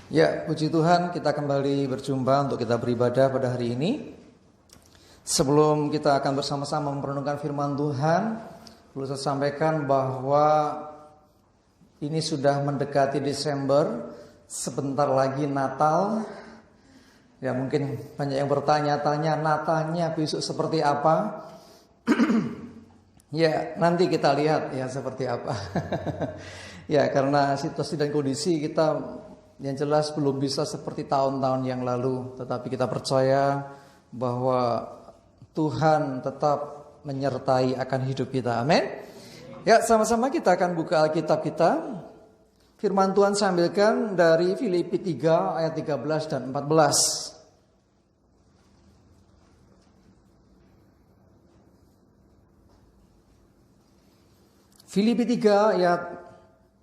Ya, puji Tuhan kita kembali berjumpa untuk kita beribadah pada hari ini. Sebelum kita akan bersama-sama merenungkan firman Tuhan, perlu saya sampaikan bahwa ini sudah mendekati Desember, sebentar lagi Natal. Ya, mungkin banyak yang bertanya-tanya Natalnya besok seperti apa. Ya, nanti kita lihat ya seperti apa. Ya, karena situasi dan kondisi kita yang jelas belum bisa seperti tahun-tahun yang lalu, tetapi kita percaya bahwa Tuhan tetap menyertai akan hidup kita. Amin. Ya, sama-sama kita akan buka Alkitab kita. Firman Tuhan saya ambilkan dari Filipi 3 ayat 13 dan 14. Filipi 3 ayat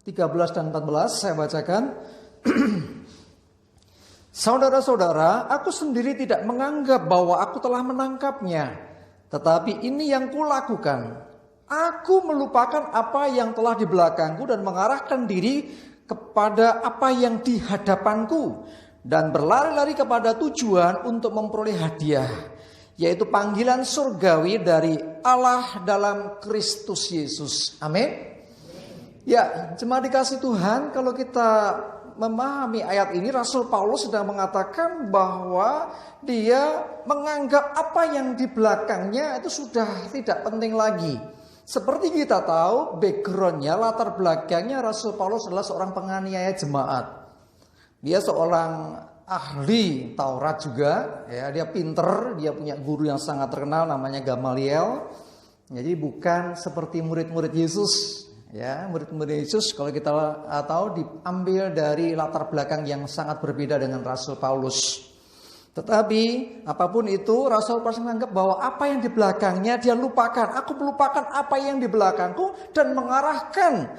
13 dan 14 saya bacakan. Saudara-saudara, aku sendiri tidak menganggap bahwa aku telah menangkapnya, tetapi ini yang kulakukan. Aku melupakan apa yang telah di belakangku dan mengarahkan diri kepada apa yang di hadapanku, dan berlari-lari kepada tujuan untuk memperoleh hadiah, yaitu panggilan surgawi dari Allah dalam Kristus Yesus. Amin. Ya, jemaat dikasih Tuhan, kalau kita memahami ayat ini, Rasul Paulus sedang mengatakan bahwa dia menganggap apa yang di belakangnya itu sudah tidak penting lagi. Seperti kita tahu, backgroundnya, latar belakangnya Rasul Paulus adalah seorang penganiaya jemaat. Dia seorang ahli Taurat juga, ya, dia pinter, dia punya guru yang sangat terkenal namanya Gamaliel. Jadi bukan seperti murid-murid Yesus. Ya, murid-murid Yesus kalau kita tahu diambil dari latar belakang yang sangat berbeda dengan Rasul Paulus. Tetapi apapun itu, Rasul Paulus menganggap bahwa apa yang di belakangnya dia lupakan. Aku melupakan apa yang di belakangku dan mengarahkan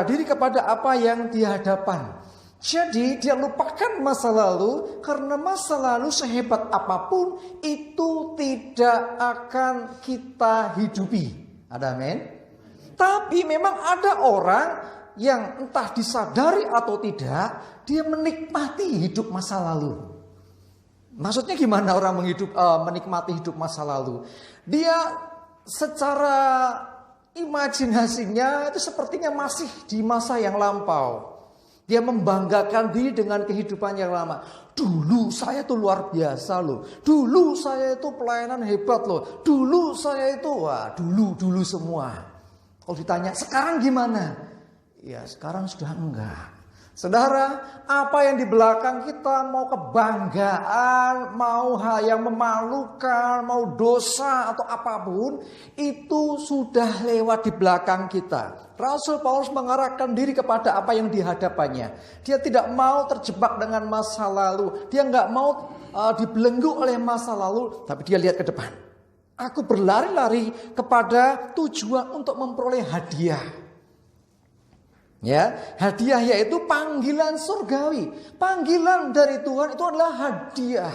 diri kepada apa yang di hadapan. Jadi dia lupakan masa lalu, karena masa lalu sehebat apapun itu tidak akan kita hidupi. Ada amin? Tapi memang ada orang yang entah disadari atau tidak, dia menikmati hidup masa lalu. Maksudnya gimana orang menikmati hidup masa lalu? Dia secara imajinasinya itu sepertinya masih di masa yang lampau. Dia membanggakan diri dengan kehidupan yang lama. Dulu saya itu luar biasa loh. Dulu saya itu pelayanan hebat loh. Dulu saya itu, dulu semua. Kalau ditanya, sekarang gimana? Ya, sekarang sudah enggak. Saudara, apa yang di belakang kita, mau kebanggaan, mau hal yang memalukan, mau dosa atau apapun, itu sudah lewat di belakang kita. Rasul Paulus mengarahkan diri kepada apa yang di hadapannya. Dia tidak mau terjebak dengan masa lalu. Dia enggak mau dibelenggu oleh masa lalu, tapi dia lihat ke depan. Aku berlari-lari kepada tujuan untuk memperoleh hadiah. Ya, hadiah yaitu panggilan surgawi. Panggilan dari Tuhan itu adalah hadiah.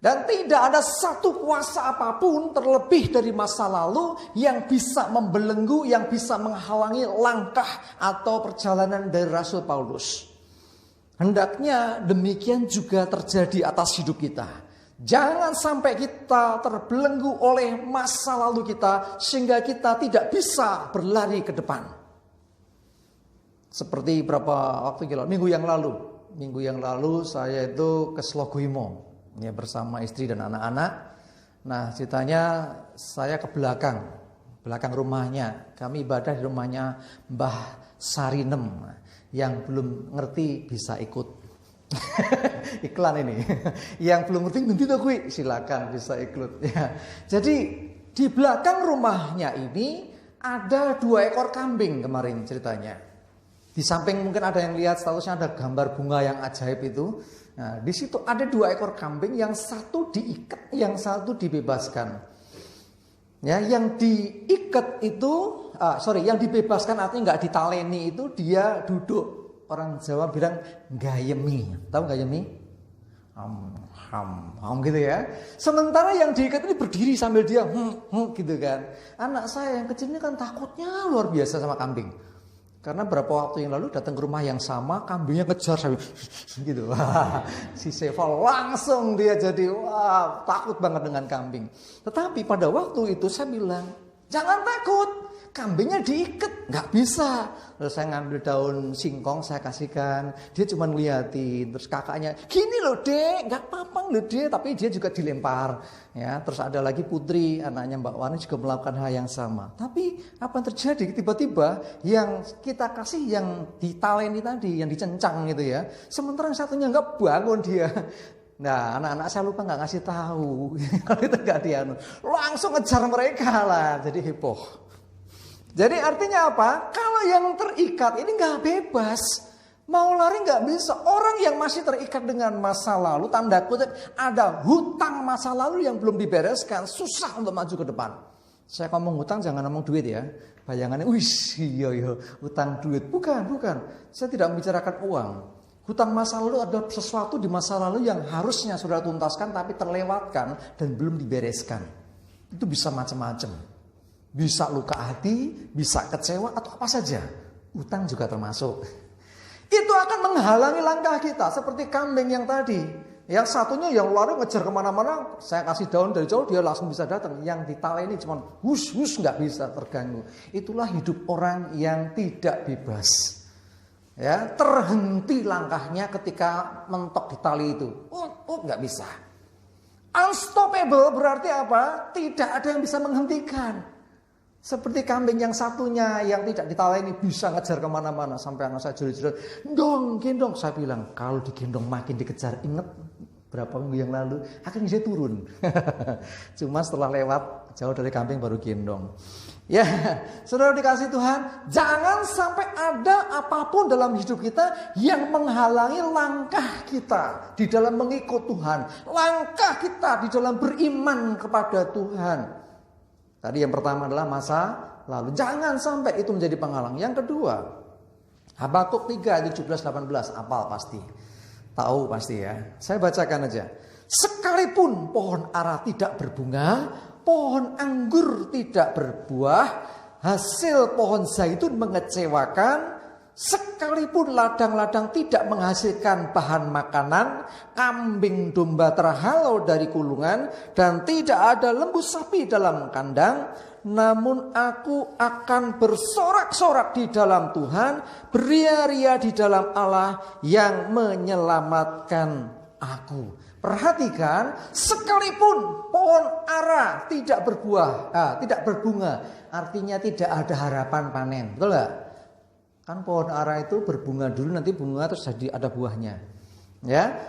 Dan tidak ada satu kuasa apapun terlebih dari masa lalu yang bisa membelenggu, yang bisa menghalangi langkah atau perjalanan dari Rasul Paulus. Hendaknya demikian juga terjadi atas hidup kita. Jangan sampai kita terbelenggu oleh masa lalu kita sehingga kita tidak bisa berlari ke depan. Seperti berapa waktu minggu yang lalu saya itu ke Slogoimo ya, bersama istri dan anak-anak. Nah, ceritanya saya ke belakang rumahnya. Kami ibadah di rumahnya Mbah Sarinem. Yang belum ngerti bisa ikut. Iklan ini. Yang belum ngerti nanti tuh silakan bisa ikut ya. Jadi di belakang rumahnya ini ada 2 ekor kambing kemarin ceritanya. Di samping mungkin ada yang lihat statusnya ada gambar bunga yang ajaib itu. Nah, di situ ada 2 ekor kambing, yang satu diikat, yang satu dibebaskan. Ya, yang diikat itu, yang dibebaskan artinya nggak ditaleni itu dia duduk. Orang Jawa bilang gayemi. Tahu gayemi? Gitu ya. Sementara yang diikat ini berdiri sambil dia gitu kan. Anak saya yang kecil ini kan takutnya luar biasa sama kambing. Karena beberapa waktu yang lalu datang ke rumah yang sama, kambingnya ngejar saya gitu. Wah, si Seva langsung dia jadi takut banget dengan kambing. Tetapi pada waktu itu saya bilang, jangan takut. Kambingnya diikat, nggak bisa. Terus saya ngambil daun singkong, saya kasihkan. Dia cuma ngeliatin. Terus kakaknya, gini loh dek, nggak apa-apa loh dek. Tapi dia juga dilempar. Ya, terus ada lagi Putri, anaknya Mbak Wani juga melakukan hal yang sama. Tapi apa yang terjadi? Tiba-tiba yang kita kasih yang ditaleni tadi, yang dicencang gitu ya. Sementara yang satunya nggak bangun dia. Nah, anak-anak saya lupa nggak ngasih tahu. Kalau itu nggak dia, langsung ngejar mereka lah. Jadi heboh. Jadi artinya apa? Kalau yang terikat ini nggak bebas. Mau lari nggak bisa. Orang yang masih terikat dengan masa lalu, tanda kutip ada hutang masa lalu yang belum dibereskan, susah untuk maju ke depan. Saya ngomong hutang jangan ngomong duit ya. Bayangannya, iya, hutang duit. Bukan. Saya tidak membicarakan uang. Hutang masa lalu ada sesuatu di masa lalu yang harusnya sudah tuntaskan tapi terlewatkan dan belum dibereskan. Itu bisa macam-macam. Bisa luka hati, bisa kecewa atau apa saja. Utang juga termasuk. Itu akan menghalangi langkah kita. Seperti kambing yang tadi. Yang satunya yang lari ngejar kemana-mana. Saya kasih daun dari jauh dia langsung bisa datang. Yang ditaleni cuma hus gak bisa terganggu. Itulah hidup orang yang tidak bebas. Ya, terhenti langkahnya ketika mentok di tali itu. Gak bisa. Unstoppable berarti apa? Tidak ada yang bisa menghentikan. Seperti kambing yang satunya yang tidak ditaleni bisa ngejar kemana-mana. Sampai anak saya jerit-jerit, gendong. Saya bilang, kalau digendong makin dikejar. Ingat berapa minggu yang lalu, akhirnya dia turun. Cuma setelah lewat jauh dari kambing baru gendong. Ya, saudara dikasih Tuhan, jangan sampai ada apapun dalam hidup kita yang menghalangi langkah kita di dalam mengikut Tuhan. Langkah kita di dalam beriman kepada Tuhan. Tadi yang pertama adalah masa lalu. Jangan sampai itu menjadi penghalang. Yang kedua, Habakuk 3, 17-18. Hafal pasti. Tahu pasti ya. Saya bacakan aja. Sekalipun pohon ara tidak berbunga, pohon anggur tidak berbuah, hasil pohon zaitun mengecewakan, sekalipun ladang-ladang tidak menghasilkan bahan makanan, kambing domba terhalau dari kulungan, dan tidak ada lembu sapi dalam kandang, namun aku akan bersorak-sorak di dalam Tuhan, beria-ria di dalam Allah yang menyelamatkan aku. Perhatikan, sekalipun pohon ara tidak berbuah, tidak berbunga, artinya tidak ada harapan panen, betul gak? Kan pohon ara itu berbunga dulu, nanti bunga terus jadi ada buahnya. Ya.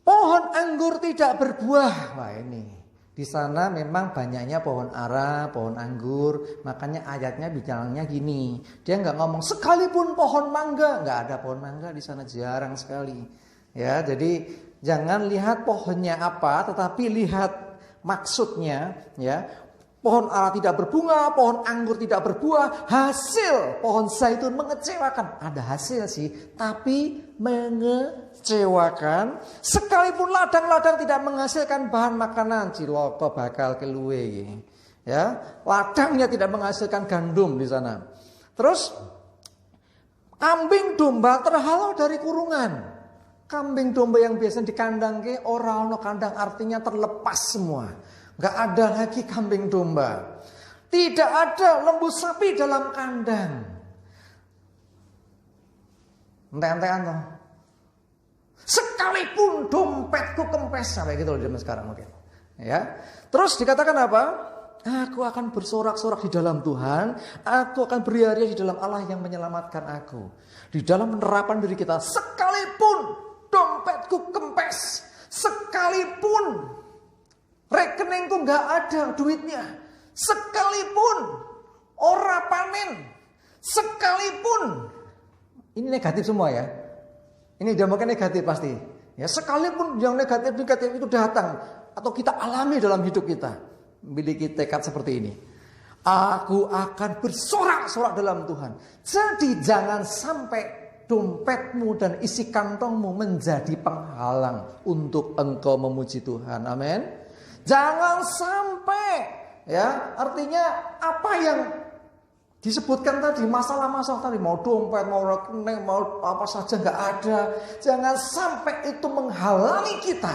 Pohon anggur tidak berbuah. Wah ini. Di sana memang banyaknya pohon ara, pohon anggur. Makanya ayatnya bicaranya gini. Dia nggak ngomong sekalipun pohon mangga. Nggak ada pohon mangga di sana, jarang sekali. Ya, jadi jangan lihat pohonnya apa, tetapi lihat maksudnya. Ya. Pohon ara tidak berbunga, pohon anggur tidak berbuah, hasil pohon zaitun mengecewakan. Ada hasil sih, tapi mengecewakan. Sekalipun ladang-ladang tidak menghasilkan bahan makanan, ciloko bakal keluwe. Ya, ladangnya tidak menghasilkan gandum di sana. Terus kambing domba terhalau dari kurungan. Kambing domba yang biasa di kandang ke ora ono kandang, artinya terlepas semua. Gak ada lagi kambing domba. Tidak ada lembu sapi dalam kandang. Ente-entean toh. Sekalipun dompetku kempes, sampai gitu loh zaman sekarang mungkin. Ya. Terus dikatakan apa? Aku akan bersorak-sorak di dalam Tuhan. Aku akan beria-ria di dalam Allah yang menyelamatkan aku. Di dalam penerapan diri kita, sekalipun dompetku kempes, sekalipun rekeningku gak ada duitnya, sekalipun ora panen, sekalipun ini negatif semua ya. Ini dampak negatif pasti. Ya, sekalipun yang negatif itu datang atau kita alami dalam hidup kita, miliki tekad seperti ini. Aku akan bersorak-sorak dalam Tuhan. Jadi jangan sampai dompetmu dan isi kantongmu menjadi penghalang untuk engkau memuji Tuhan. Amin. Jangan sampai, ya, artinya apa yang Disebutkan tadi masalah-masalah tadi, mau dompet, mau rekening, mau apa saja nggak ada. Jangan sampai itu menghalangi kita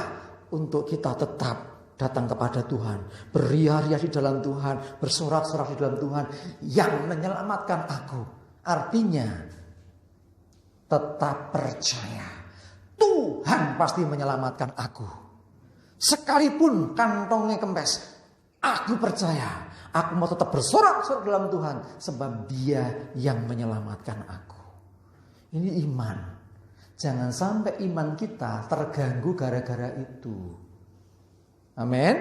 untuk kita tetap datang kepada Tuhan, beria-ria di dalam Tuhan, bersorak-sorak di dalam Tuhan yang menyelamatkan aku. Artinya tetap percaya Tuhan pasti menyelamatkan aku. Sekalipun kantongnya kempes, aku percaya. Aku mau tetap bersorak-sorak dalam Tuhan. Sebab Dia yang menyelamatkan aku. Ini iman. Jangan sampai iman kita terganggu gara-gara itu. Amin.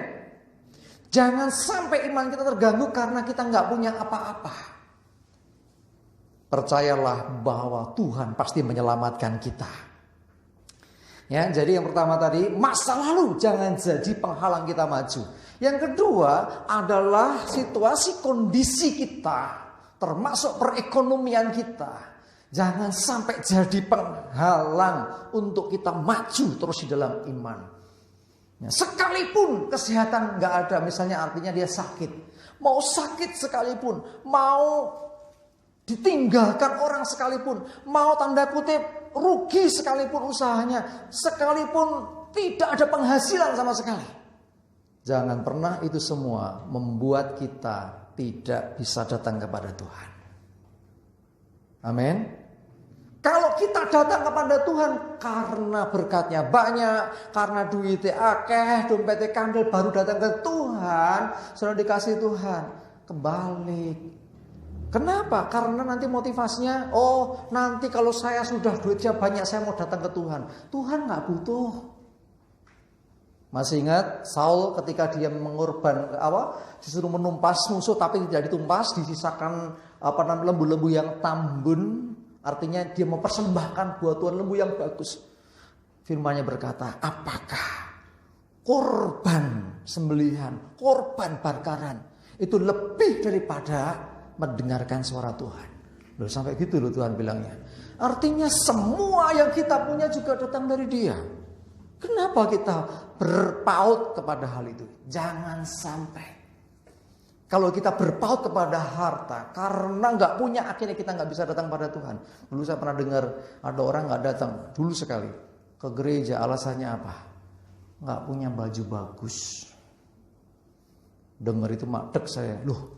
Jangan sampai iman kita terganggu karena kita gak punya apa-apa. Percayalah bahwa Tuhan pasti menyelamatkan kita. Ya, jadi yang pertama tadi, masa lalu jangan jadi penghalang kita maju. Yang kedua adalah situasi kondisi kita, termasuk perekonomian kita. Jangan sampai jadi penghalang untuk kita maju terus di dalam iman. Ya, sekalipun kesehatan gak ada, misalnya artinya dia sakit. Mau sakit sekalipun, mau ditinggalkan orang sekalipun, mau tanda kutip rugi sekalipun usahanya, sekalipun tidak ada penghasilan sama sekali. Jangan pernah itu semua membuat kita tidak bisa datang kepada Tuhan. Amin. Kalau kita datang kepada Tuhan karena berkatnya banyak, karena duitnya akeh, dompetnya kandel, baru datang ke Tuhan, sudah dikasih Tuhan, kebalik. Kenapa? Karena nanti motivasinya, oh nanti kalau saya sudah duitnya banyak saya mau datang ke Tuhan. Tuhan gak butuh. Masih ingat Saul ketika dia disuruh menumpas musuh tapi tidak ditumpas, disisakan lembu-lembu yang tambun, artinya dia mempersembahkan buat Tuhan lembu yang bagus. Firman-Nya berkata, apakah korban sembelihan, korban bakaran itu lebih daripada mendengarkan suara Tuhan? Loh, sampai gitu loh Tuhan bilangnya. Artinya semua yang kita punya juga datang dari Dia. Kenapa kita berpaut kepada hal itu? Jangan sampai. Kalau kita berpaut kepada harta karena gak punya, akhirnya kita gak bisa datang pada Tuhan. Dulu saya pernah dengar ada orang gak datang dulu sekali ke gereja, alasannya apa? Gak punya baju bagus. Dengar itu madek saya. Loh,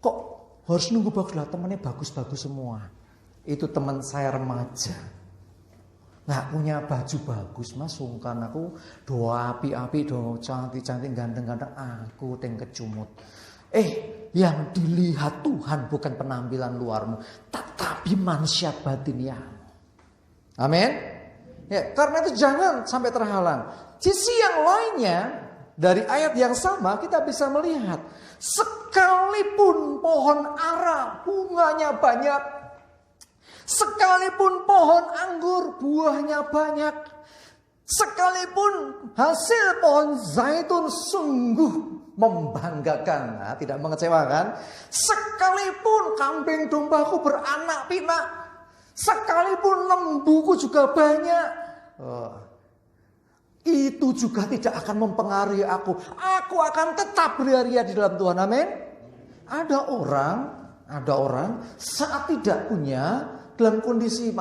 kok harus nunggu bagus lah, temannya bagus-bagus semua. Itu teman saya remaja. Nggak punya baju bagus, mas sungkan aku, doa api-api, doa cantik-cantik, ganteng-ganteng, aku yang kecumut. Yang dilihat Tuhan bukan penampilan luarmu, tetapi manusia batinnya. Amin. Ya, karena itu jangan sampai terhalang. Sisi yang lainnya dari ayat yang sama kita bisa melihat, sekalipun pohon ara bunganya banyak, sekalipun pohon anggur buahnya banyak, sekalipun hasil pohon zaitun sungguh membanggakan, tidak mengecewakan, sekalipun kambing dombaku beranak pinak, sekalipun lembuku juga banyak, itu juga tidak akan mempengaruhi aku. Aku akan tetap beria-ria di dalam Tuhan. Amin. Ada orang saat tidak punya, dalam kondisi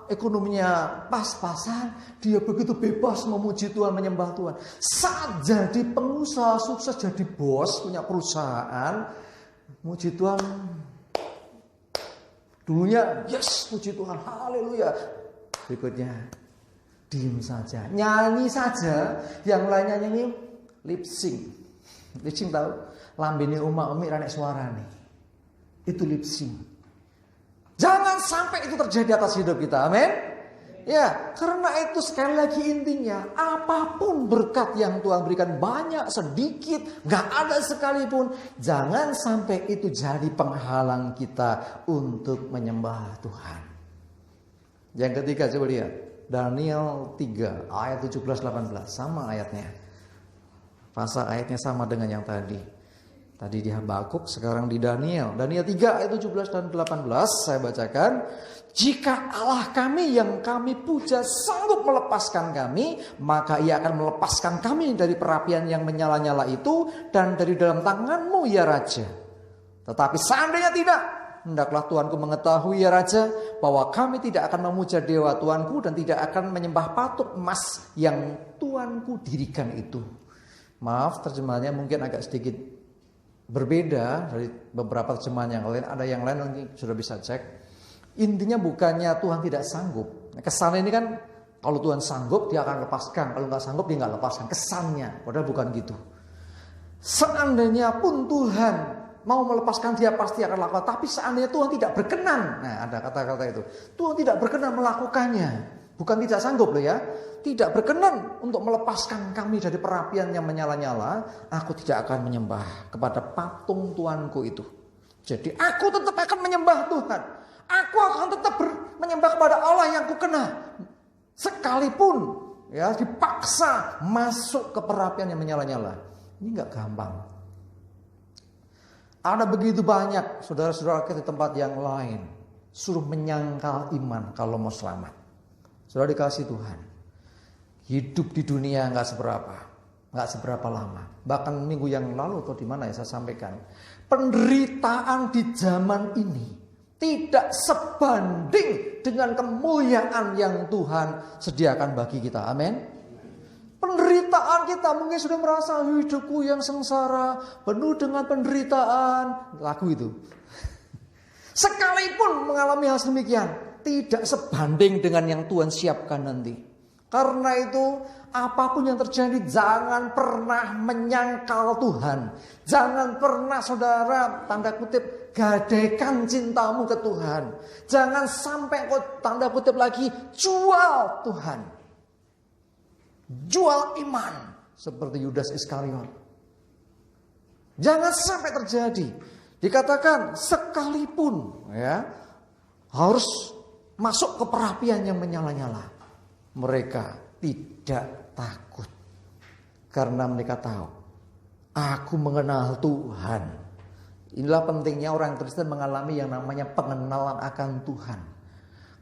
ekonominya pas-pasan, dia begitu bebas memuji Tuhan, menyembah Tuhan. Saat jadi pengusaha sukses, jadi bos, punya perusahaan, muji Tuhan. Dulunya yes, puji Tuhan, haleluya. Berikutnya diam saja, nyanyi saja. Yang lainnya nyanyi lip sync. Lip sync tahu? Lambene umi ranek suara nih. Itu lip sync. Jangan sampai itu terjadi atas hidup kita. Amin. Ya, karena itu sekali lagi intinya, apapun berkat yang Tuhan berikan, banyak, sedikit, gak ada sekalipun, jangan sampai itu jadi penghalang kita untuk menyembah Tuhan. Yang ketiga, coba lihat Daniel 3 ayat 17-18, sama ayatnya. Pasal ayatnya sama dengan yang tadi. Tadi di Habakuk, sekarang di Daniel. Daniel 3 ayat 17 dan 18 saya bacakan. Jika Allah kami yang kami puja sanggup melepaskan kami, maka Ia akan melepaskan kami dari perapian yang menyala-nyala itu dan dari dalam tanganmu ya Raja. Tetapi seandainya tidak, hendaklah Tuanku mengetahui ya Raja, bahwa kami tidak akan memuja dewa Tuanku dan tidak akan menyembah patung emas yang Tuanku dirikan itu. Maaf, terjemahannya mungkin agak sedikit berbeda dari beberapa terjemahan yang lain. Ada yang lain nanti sudah bisa cek. Intinya bukannya Tuhan tidak sanggup. Kesannya ini kan kalau Tuhan sanggup dia akan lepaskan, kalau nggak sanggup dia nggak lepaskan. Kesannya, padahal bukan gitu. Seandainya pun Tuhan mau melepaskan dia pasti akan lakukan. Tapi seandainya Tuhan tidak berkenan, nah ada kata-kata itu. Tuhan tidak berkenan melakukannya, bukan tidak sanggup loh ya. Tidak berkenan untuk melepaskan kami dari perapian yang menyala-nyala. Aku tidak akan menyembah kepada patung Tuanku itu. Jadi aku tetap akan menyembah Tuhan. Aku akan tetap menyembah kepada Allah yang kukena. Sekalipun ya dipaksa masuk ke perapian yang menyala-nyala. Ini nggak gampang. Ada begitu banyak saudara-saudara kita di tempat yang lain suruh menyangkal iman kalau mau selamat. Saudara dikasih Tuhan, hidup di dunia nggak seberapa lama. Bahkan minggu yang lalu atau di mana ya saya sampaikan, penderitaan di zaman ini tidak sebanding dengan kemuliaan yang Tuhan sediakan bagi kita. Amin. Penderitaan kita mungkin sudah merasa hidupku yang sengsara, penuh dengan penderitaan. Lagu itu. Sekalipun mengalami hal demikian, tidak sebanding dengan yang Tuhan siapkan nanti. Karena itu apapun yang terjadi jangan pernah menyangkal Tuhan. Jangan pernah saudara tanda kutip gadaikan cintamu ke Tuhan. Jangan sampai kau tanda kutip lagi jual Tuhan. Jual iman seperti Yudas Iskariot. Jangan sampai terjadi. Dikatakan sekalipun ya harus masuk ke perapian yang menyala-nyala. Mereka tidak takut. Karena mereka tahu, aku mengenal Tuhan. Inilah pentingnya orang Kristen mengalami yang namanya pengenalan akan Tuhan.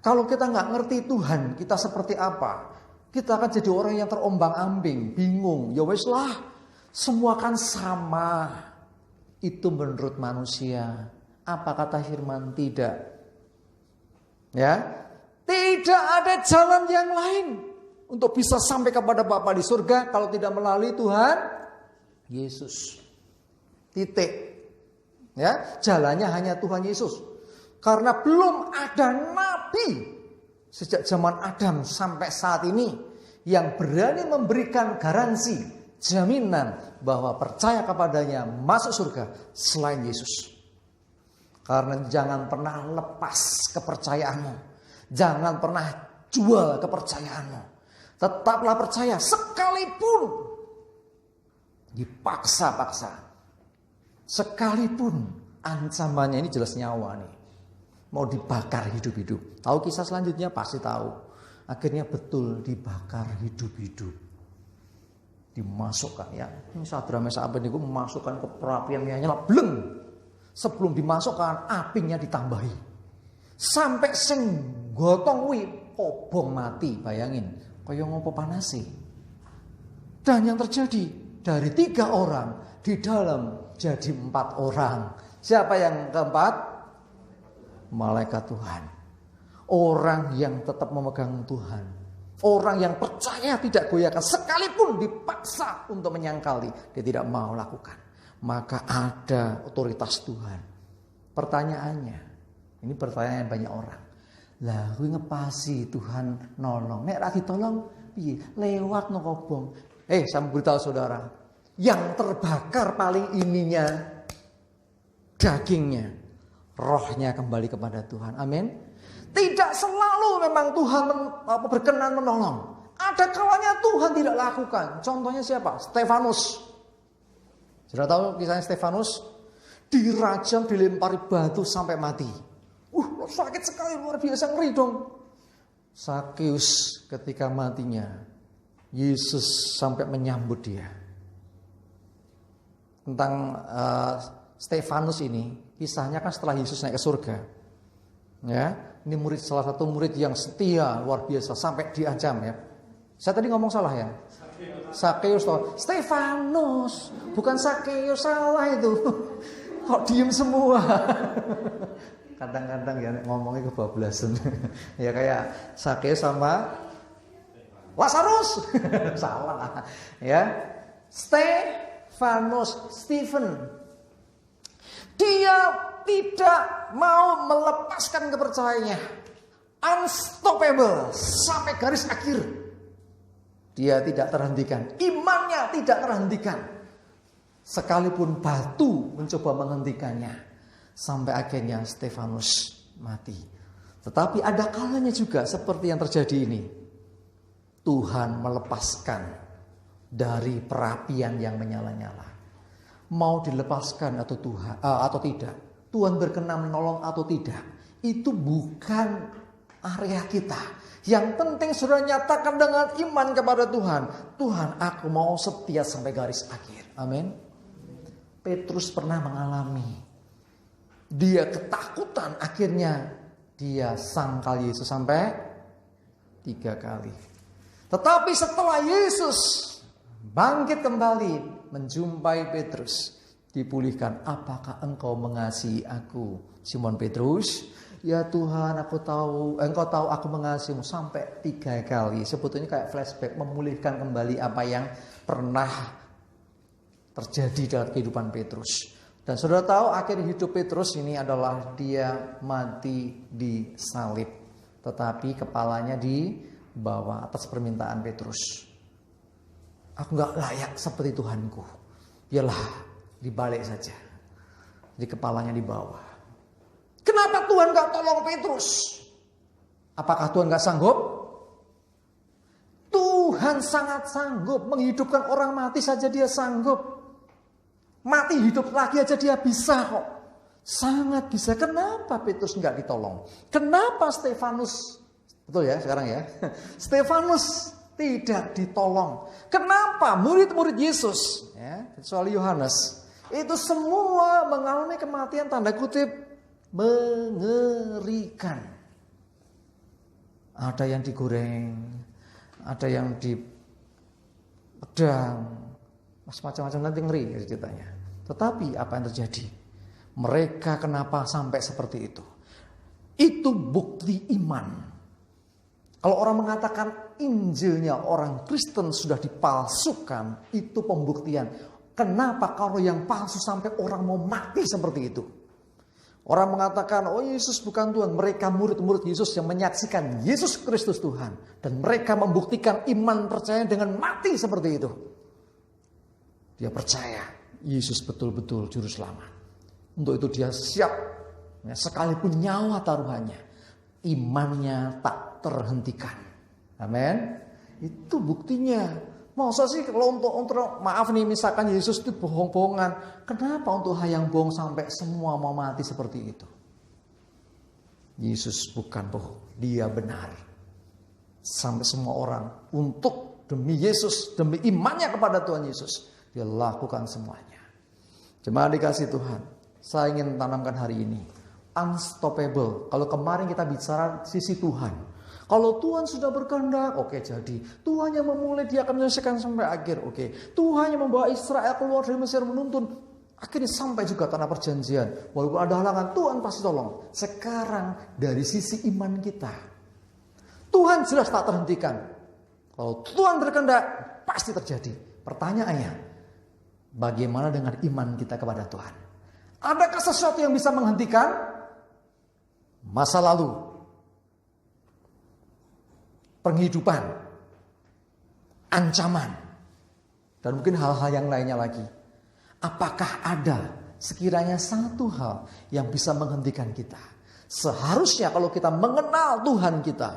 Kalau kita nggak ngerti Tuhan, kita seperti apa? Kita akan jadi orang yang terombang-ambing, bingung. Ya wes lah, semua kan sama. Itu menurut manusia. Apa kata firman? Tidak. Ya, tidak ada jalan yang lain untuk bisa sampai kepada Bapa di surga kalau tidak melalui Tuhan Yesus. Titik. Ya, jalannya hanya Tuhan Yesus. Karena belum ada nabi sejak zaman Adam sampai saat ini yang berani memberikan garansi, jaminan bahwa percaya kepadanya masuk surga selain Yesus. Karena jangan pernah lepas kepercayaanmu. Jangan pernah jual kepercayaanmu. Tetaplah percaya sekalipun dipaksa-paksa. Sekalipun ancamannya ini jelas nyawa nih. Mau dibakar hidup-hidup. Tahu kisah selanjutnya? Pasti tahu. Akhirnya betul dibakar hidup-hidup. Dimasukkan ya. Ini Sadra Mesak Abednego memasukkan ke perapian yang nyala. Bleng. Sebelum dimasukkan apinya ditambahi. Sampai sing gotong kuwi obong mati. Bayangin. Kaya ngopo panasi. Dan yang terjadi dari 3 orang di dalam jadi 4 orang. Siapa yang keempat? Malaikat Tuhan. Orang yang tetap memegang Tuhan. Orang yang percaya tidak goyahkan. Sekalipun dipaksa untuk menyangkali, dia tidak mau lakukan. Maka ada otoritas Tuhan. Pertanyaannya, ini pertanyaan banyak orang. Lah kuwi ngepasi Tuhan nolong. Nek ra ditolong piye? Lewat no kobong. Saya beritahu saudara, yang terbakar paling ininya dagingnya, rohnya kembali kepada Tuhan. Amin. Tidak selalu memang Tuhan berkenan menolong. Ada kalanya Tuhan tidak lakukan. Contohnya siapa? Stefanus. Sudah tahu kisahnya Stefanus? Dirajam, dilempari batu sampai mati. Sakit sekali, luar biasa, ngeri dong. Sakeus ketika matinya, Yesus sampai menyambut dia. Tentang Stefanus ini, kisahnya kan setelah Yesus naik ke surga. Ya, ini salah satu murid yang setia luar biasa sampai diancam ya. Saya tadi ngomong salah ya? Sakeus toh. Stefanus, bukan Sakeus, salah itu. Kok diem semua? kadang-kadang ya ngomongnya kebablasan. Ya kayak Sakeus sama Lazarus. Salah. Ya. Stephen. Dia tidak mau melepaskan kepercayaannya. Unstoppable sampai garis akhir. Dia tidak terhentikan. Imannya tidak terhentikan. Sekalipun batu mencoba menghentikannya. Sampai akhirnya Stefanus mati. Tetapi ada kalanya juga seperti yang terjadi ini. Tuhan melepaskan dari perapian yang menyala-nyala. Mau dilepaskan atau tidak. Tuhan berkenan menolong atau tidak. Itu bukan area kita. Yang penting sudah nyatakan dengan iman kepada Tuhan. Tuhan, aku mau setia sampai garis akhir. Amin. Petrus pernah mengalami. Dia ketakutan, akhirnya dia sangkal Yesus sampai 3 kali. Tetapi setelah Yesus bangkit kembali, menjumpai Petrus, dipulihkan. Apakah engkau mengasihi aku, Simon Petrus? Ya Tuhan, engkau tahu aku mengasihimu, sampai 3 kali. Sebetulnya kayak flashback, memulihkan kembali apa yang pernah terjadi dalam kehidupan Petrus. Dan saudara tahu akhir hidup Petrus ini adalah dia mati di salib. Tetapi kepalanya dibawa atas permintaan Petrus. Aku gak layak seperti Tuhanku. Biarlah dibalik saja. Jadi kepalanya dibawa. Kenapa Tuhan gak tolong Petrus? Apakah Tuhan gak sanggup? Tuhan sangat sanggup. Menghidupkan orang mati saja dia sanggup. Mati hidup lagi aja dia bisa kok. Sangat bisa. Kenapa Petrus gak ditolong? Kenapa Stefanus, betul ya sekarang ya, Stefanus tidak ditolong? Kenapa murid-murid Yesus, ya, kecuali Yohanes, itu semua mengalami kematian tanda kutip mengerikan. Ada yang digoreng, ada yang dipedang, macam-macam, nanti ngeri ceritanya. Tetapi apa yang terjadi? Mereka kenapa sampai seperti itu? Itu bukti iman. Kalau orang mengatakan Injilnya orang Kristen sudah dipalsukan, itu pembuktian. Kenapa kalau yang palsu sampai orang mau mati seperti itu? Orang mengatakan, oh Yesus bukan Tuhan. Mereka murid-murid Yesus yang menyaksikan Yesus Kristus Tuhan. Dan mereka membuktikan iman percaya dengan mati seperti itu. Dia percaya Yesus betul-betul juru selamat. Untuk itu dia siap, ya, sekalipun nyawa taruhannya, imannya tak terhentikan. Amin. Itu buktinya. Masa sih kalau untuk maaf nih, misalkan Yesus itu bohong-bohongan, kenapa untuk hal yang bohong sampai semua mau mati seperti itu? Yesus bukan bohong, dia benar. Sampai semua orang untuk demi Yesus, demi imannya kepada Tuhan Yesus, dia lakukan semuanya. Jemaat dikasih Tuhan, saya ingin tanamkan hari ini unstoppable. Kalau kemarin kita bicara sisi Tuhan, kalau Tuhan sudah berkehendak, oke jadi. Tuhan yang memulai, dia akan menyelesaikan sampai akhir, oke. Tuhan yang membawa Israel keluar dari Mesir menuntun, akhirnya sampai juga tanah perjanjian. Walaupun ada halangan, Tuhan pasti tolong. Sekarang dari sisi iman kita, Tuhan jelas tak terhentikan. Kalau Tuhan berkehendak, pasti terjadi. Pertanyaannya, bagaimana dengan iman kita kepada Tuhan? Adakah sesuatu yang bisa menghentikan masa lalu, penghidupan, ancaman, dan mungkin hal-hal yang lainnya lagi? Apakah ada sekiranya satu hal yang bisa menghentikan kita? Seharusnya kalau kita mengenal Tuhan kita,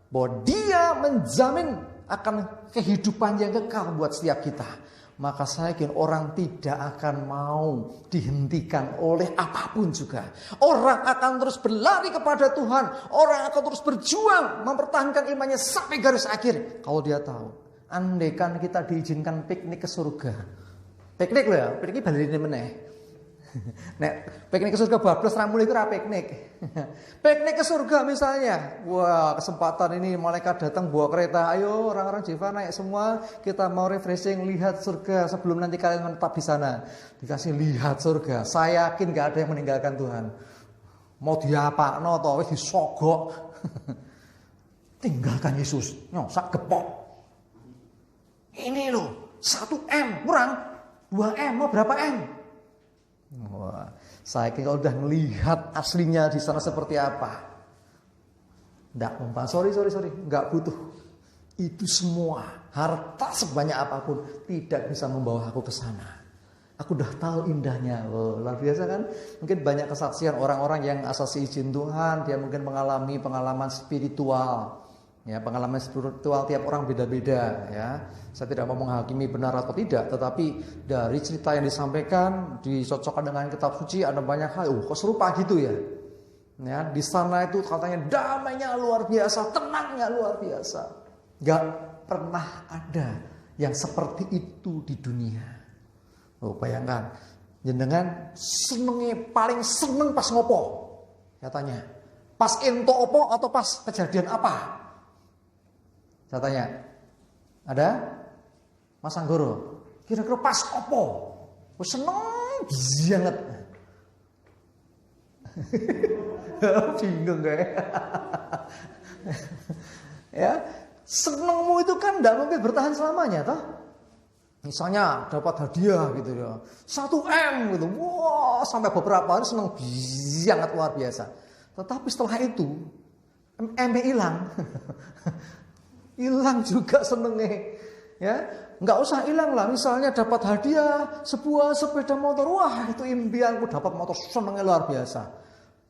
bahwa Dia menjamin akan kehidupan yang kekal buat setiap kita, maka saya yakin orang tidak akan mau dihentikan oleh apapun juga. Orang akan terus berlari kepada Tuhan. Orang akan terus berjuang mempertahankan imannya sampai garis akhir. Kalau dia tahu, andaikan kita diizinkan piknik ke surga. Piknik loh ya, piknik balik ini meneh. Nek piknik ke surga bablas ra mulih iku ra piknik. Piknik ke surga misalnya. Wah, kesempatan ini malaikat datang bawa kereta. Ayo orang-orang Jeva naik semua, kita mau refreshing lihat surga sebelum nanti kalian menetap di sana. Dikasih lihat surga. Saya yakin gak ada yang meninggalkan Tuhan. Mau diapakno to wis disogok. Tinggalkan Yesus. Sak gepok. Ini loh, 1M kurang 2M, mau berapa M? Wah, saya kalau udah melihat aslinya di sana seperti apa. Enggak, umpan, sorry, enggak butuh. Itu semua, harta sebanyak apapun tidak bisa membawa aku ke sana. Aku udah tahu indahnya. Oh, luar biasa kan? Mungkin banyak kesaksian orang-orang yang asasi izin Tuhan, dia mungkin mengalami pengalaman spiritual. Ya, pengalaman spiritual tiap orang beda-beda ya. Saya tidak mau menghakimi benar atau tidak, tetapi dari cerita yang disampaikan dicocokkan dengan kitab suci ada banyak hal. Kok serupa gitu ya? Ya, di sana itu katanya damainya luar biasa, tenangnya luar biasa. Gak pernah ada yang seperti itu di dunia. Oh, bayangkan, jenengan senengnya paling seneng pas ngopo? Katanya, pas ento opo atau pas kejadian apa? Saya tanya, ada? Mas Anggoro, kira-kira pas opo? Seneng banget. Bingung gak ya? Senengmu itu kan tidak mungkin bertahan selamanya, toh? Misalnya dapat hadiah gitu ya, 1M gitu, wah sampai beberapa hari seneng banget luar biasa. Tetapi setelah itu M hilang. Hilang juga senengnya, ya nggak usah hilang lah. Misalnya dapat hadiah sebuah sepeda motor, wah itu impianku dapat motor, senengnya luar biasa.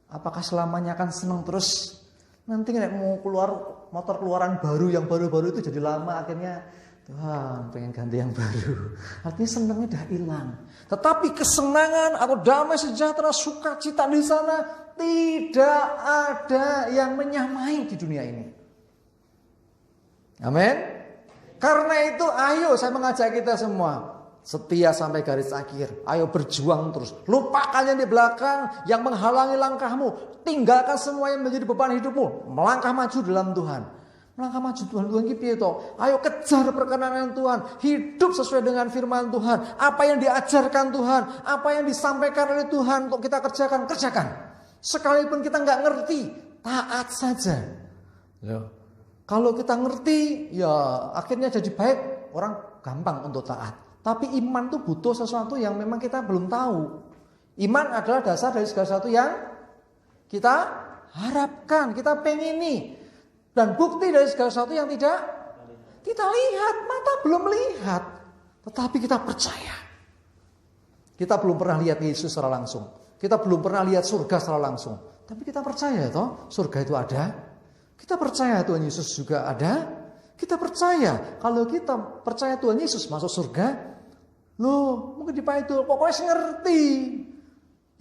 Apakah selamanya akan seneng terus? Nanti mau keluar motor keluaran baru, yang baru-baru itu jadi lama akhirnya Tuhan pengen ganti yang baru. Artinya senengnya udah hilang. Tetapi kesenangan atau damai sejahtera, sukacita di sana tidak ada yang menyamai di dunia ini. Amin. Karena itu ayo saya mengajak kita semua setia sampai garis akhir. Ayo berjuang terus. Lupakan yang di belakang yang menghalangi langkahmu. Tinggalkan semua yang menjadi beban hidupmu. Melangkah maju dalam Tuhan. Melangkah maju Tuhan piye to? Ayo kejar perkenanan Tuhan. Hidup sesuai dengan firman Tuhan. Apa yang diajarkan Tuhan, apa yang disampaikan oleh Tuhan untuk kita kerjakan. Sekalipun kita nggak ngerti, taat saja. Loh. Kalau kita ngerti, ya akhirnya jadi baik, orang gampang untuk taat. Tapi iman tuh butuh sesuatu yang memang kita belum tahu. Iman adalah dasar dari segala sesuatu yang kita harapkan, kita pengini. Dan bukti dari segala sesuatu yang tidak kita lihat, mata belum melihat. Tetapi kita percaya. Kita belum pernah lihat Yesus secara langsung. Kita belum pernah lihat surga secara langsung. Tapi kita percaya toh, surga itu ada. Kita percaya Tuhan Yesus juga ada. Kita percaya kalau kita percaya Tuhan Yesus masuk surga. Loh, mungkin di itu pokoknya ngerti.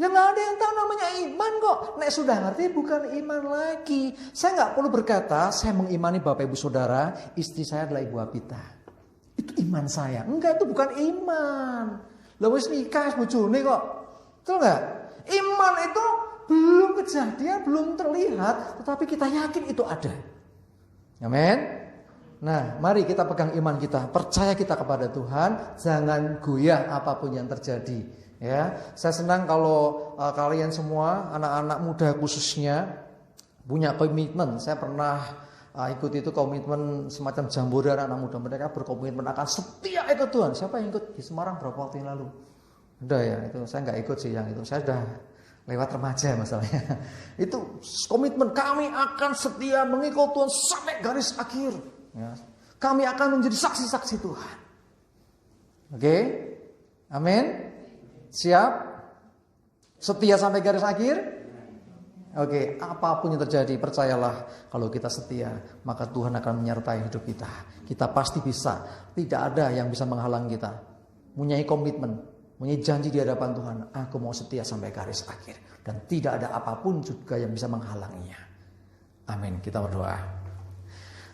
Ya nggak ada yang tahu namanya iman kok. Nek sudah ngerti bukan iman lagi. Saya nggak perlu berkata saya mengimani Bapak Ibu Saudara, istri saya adalah Ibu Apita. Itu iman saya. Enggak, itu bukan iman. Lah wis nikah bojone kok. Betul nggak? Iman itu belum kejadian, belum terlihat, tetapi kita yakin itu ada. Amin. Nah, mari kita pegang iman kita, percaya kita kepada Tuhan, jangan goyah apapun yang terjadi. Ya, saya senang kalau kalian semua, anak-anak muda khususnya, punya komitmen. Saya pernah ikut itu komitmen semacam jambore anak muda. Mereka berkomitmen akan setia ikut Tuhan. Siapa yang ikut di Semarang berapa waktu yang lalu? Udah ya, itu saya nggak ikut sih yang itu. Saya udah lewat remaja masalahnya. Itu komitmen kami akan setia mengikut Tuhan sampai garis akhir. Ya. Kami akan menjadi saksi-saksi Tuhan. Oke? Amin. Siap? Setia sampai garis akhir? Oke, apapun yang terjadi, percayalah kalau kita setia, maka Tuhan akan menyertai hidup kita. Kita pasti bisa. Tidak ada yang bisa menghalang kita. Mempunyai komitmen, mempunyai janji di hadapan Tuhan. Aku mau setia sampai garis akhir. Dan tidak ada apapun juga yang bisa menghalanginya. Amin. Kita berdoa.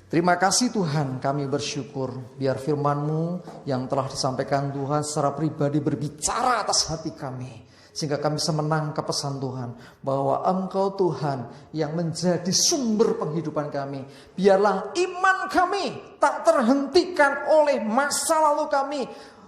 Terima kasih Tuhan, kami bersyukur biar firman-Mu yang telah disampaikan Tuhan secara pribadi berbicara atas hati kami. Sehingga kami bisa menangkap pesan Tuhan bahwa Engkau Tuhan yang menjadi sumber penghidupan kami. Biarlah iman kami tak terhentikan oleh masa lalu kami,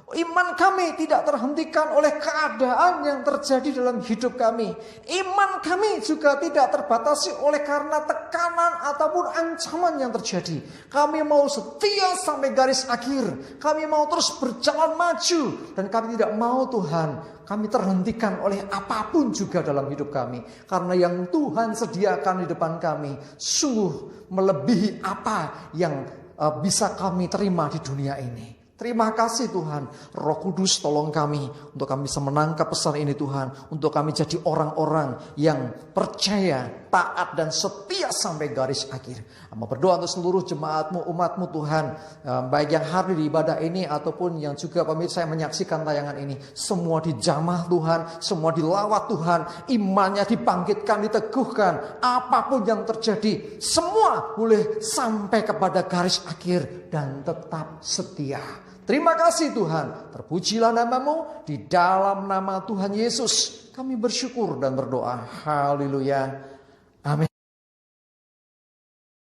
Iman kami tidak terhentikan oleh keadaan yang terjadi dalam hidup kami. Iman kami juga tidak terbatasi oleh karena tekanan ataupun ancaman yang terjadi. Kami mau setia sampai garis akhir. Kami mau terus berjalan maju. Dan kami tidak mau Tuhan, kami terhentikan oleh apapun juga dalam hidup kami. Karena yang Tuhan sediakan di depan kami sungguh melebihi apa yang bisa kami terima di dunia ini. Terima kasih Tuhan, Roh Kudus tolong kami untuk kami bisa menangkap pesan ini Tuhan. Untuk kami jadi orang-orang yang percaya, taat dan setia sampai garis akhir. Amba berdoa untuk seluruh jemaatmu, umatmu Tuhan. Baik yang hadir di ibadah ini ataupun yang juga pemirsa yang menyaksikan tayangan ini. Semua dijamah Tuhan, semua dilawat Tuhan. Imannya dibangkitkan, diteguhkan. Apapun yang terjadi, semua boleh sampai kepada garis akhir dan tetap setia. Terima kasih Tuhan, terpujilah nama-Mu di dalam nama Tuhan Yesus. Kami bersyukur dan berdoa. Haleluya.